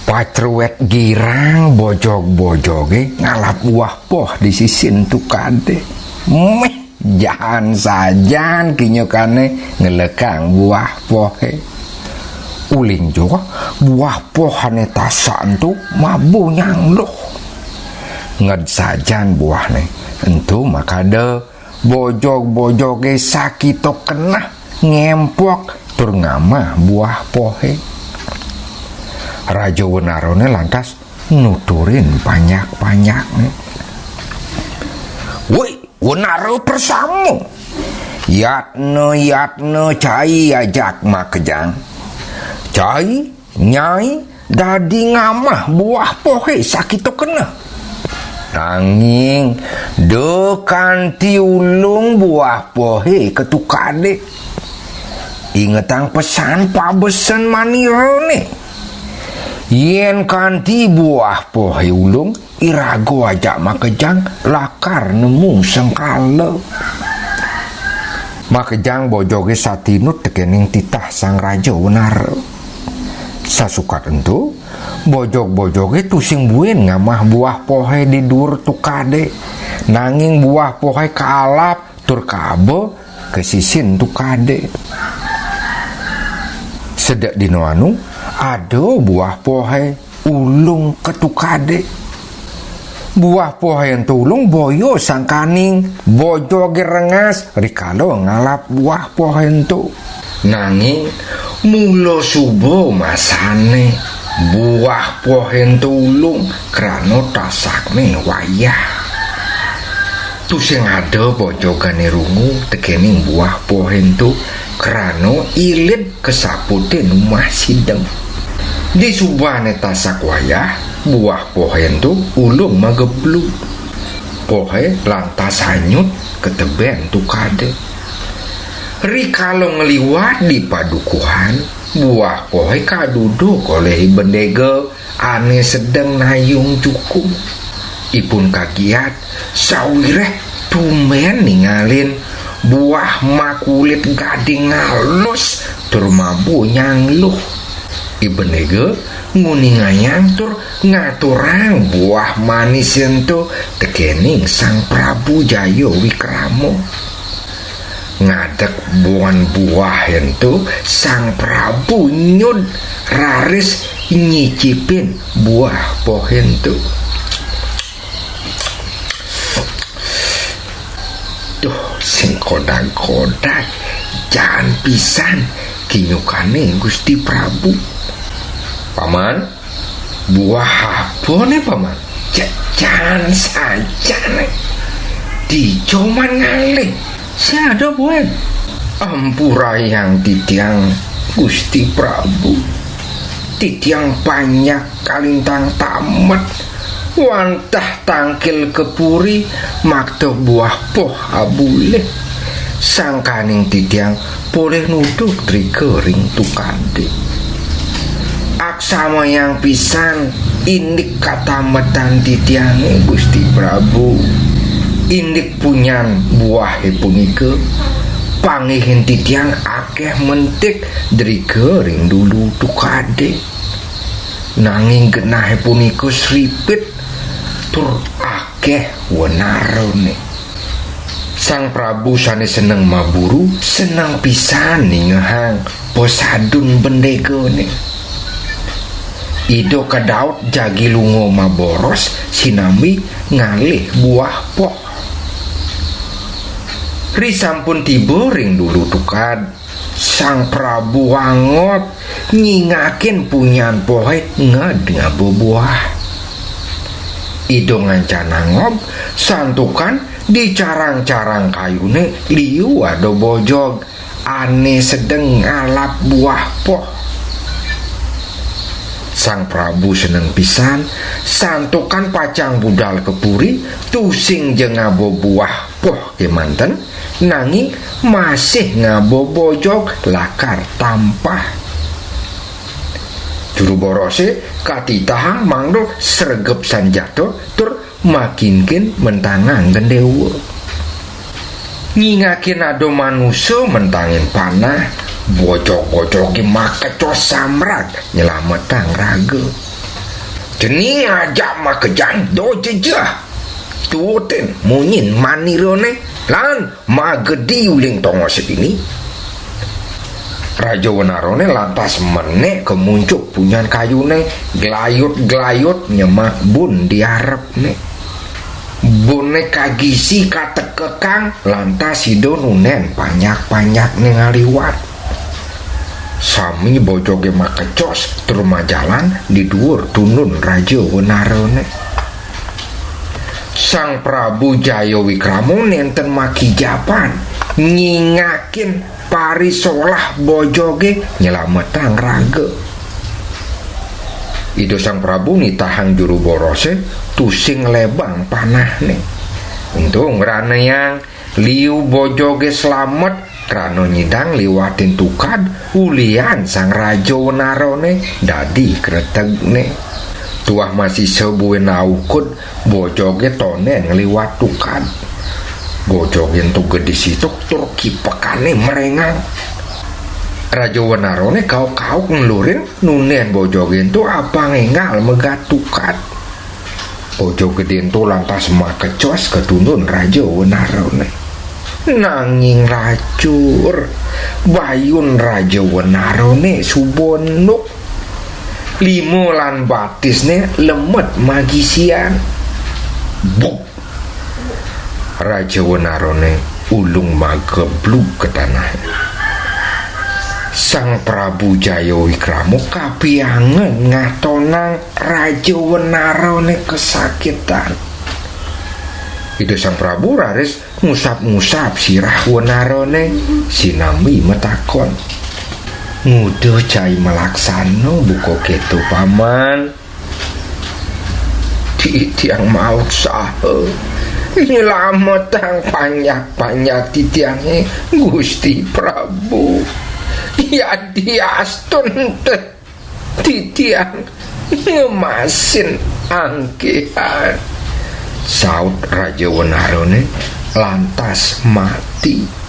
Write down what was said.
Pacruet girang bojog-bojoge ngalap buah poh di sisin tu kade. Jahan sajan kinyokane ngelekang buah pohe. Uling juga buah pohane tasan tu mabu nyangloh. Nged sajan buahne entu makade bojog-bojoge sakito kena ngempok tur ngamah buah pohe. Raja Wenarone lantas nuturin banyak-banyaknya. Woi, Wenaro persamu. Yatno cai ajak makejang. Cai nyai dadi ngamah buah pohe sakito kena. Nanging dekanti ulung buah pohe ketukade. Ingetang pesan pabesen manirone. Yen kanti buah pohe ulung irago ajak makejang lakar nemu sengkala. Makejang bojoge satinut tekening titah sang raja Wenaro. Sasukat entu bojog-bojoge tusing buen ngamah buah pohe di dur tukade. Nanging buah pohe kalap tur kabo kesisin tukade. Sedek dino anu ado buah pohe ulung ketukade. Buah pohe ento ulung boyo sangkaning bojoge rengas rikalo ngalap buah pohe ento. Nanging mulo subo masane buah pohe ento ulung krano tasakne wayah. Tusing ado bojogane rungu tekening buah pohe ento krano ilit kesapute numah sidem. Di subane tasak wayah buah pohe ento ulung mageblu. Pohe lantas hanyut keteben tukade. Rikalo ngeliwat di padukuhan buah pohe kaduduk oleh bendege ane sedang nayung cukup. Ipun kagiat sawireh tumen ningalin buah makulit gading halus tur mabu nyangluh. Ibenege nguningayang tur ngaturang buah manis ento tekening sang Prabu Jaya Wikramo. Ngadek buan buah ento sang Prabu nyud raris nyicipin buah pohe ento. Duh, sing kodak-kodak jangan pisan kinyukane Gusti Prabu. Paman, buah apa nih paman? Jangan saja nih. Di cuman ngalih. Saya ada buat. Ampura yang titiang Gusti Prabu. Titiang banyak kalintang tamat. Wantah tangkil kepuri makto buah poh abule. Sangkaning titiang boleh nuduk trigering tukande. Aksama yang pisan indik kata metan titiange Gusti Prabu. Indik punyan buah punike pangihin titiang akeh mentik trigering dulu tukade. Nanging genah punike sripit tur akeh wenarone. Sang Prabu sane seneng maburu, senang pisan ningehang posadun bendegone. Ido kadaut jagi lungo maboros sinambi ngalih buah poh. Risampun tiba ring dulu tukad. Sang Prabu wangot nyingakin punyan pohe nged ngabo buah. Ido ngancana ngob santukan di carang-carang kayune liu ado bojog ane sedeng ngalap buah poh. Sang Prabu seneng pisan santukan pacang budal kepuri tusing je ngabo buah poh kemanten nanging masih ngabo bojog lakar tampah. Juru borose katitahang mangdo sregep sanjato tur makinkin mentangan gendewa. Nyingakin ado manusia mentangin panah bojok-bojoki makecos samrat nyelametang raga. Jeni ajak mah kejando jejah. Tuoten munyin manirone lan magedi uling tongo sedini. Raja Wenarone lantas menek kemuncuk punyan kayune gelayut-gelayut nyemak bun diarepne. Bone kagisi katekekang lantas sido nunen panyak-panyak ngaliwat. Sami bojoge makecos teruma jalan di dhuwur tunun Raja Wenarone. Sang Prabu Jayawikrama nenten makijapan nyingakin parisolah bojoge nyelametang raga. Itu sang Prabu nitahang juru borose tusing lebang panahne. Untung rana yang liu bojoge selamat krano nyidang liwatin tukad ulian sang Raja Wenarone dadi kretegne. Tuah masih sebuah naukut bojoge tonen ngeliwat tukad. Bojoge entuk gede situk turki pekane merengang. Raja Wenarone kau ngelurin nunen bojoge entu apa ngengal megat tukad. Bojo gede entu lantas makecos ketunun Raja Wenarone. Nanging racur bayun Raja Wenarone subonuk. Limo lan batisne lemet magisian. Buk. Raja Wenarone ulung mageblug ke tanah. Sang Prabu Jayawikrama kapiangen ngatonang Raja Wenarone kesakitan. Itu sang Prabu raris ngusap-ngusap sirah Wenarone sinambi metakon. Nguduh cai melaksano buko ketu paman. Titiang maut sahe. Ini lama tang panyak-panyak titiangnya Gusti Prabu. Ya diastun titiang ngemasin angkihan. Saut Raja Wenarone lantas mati.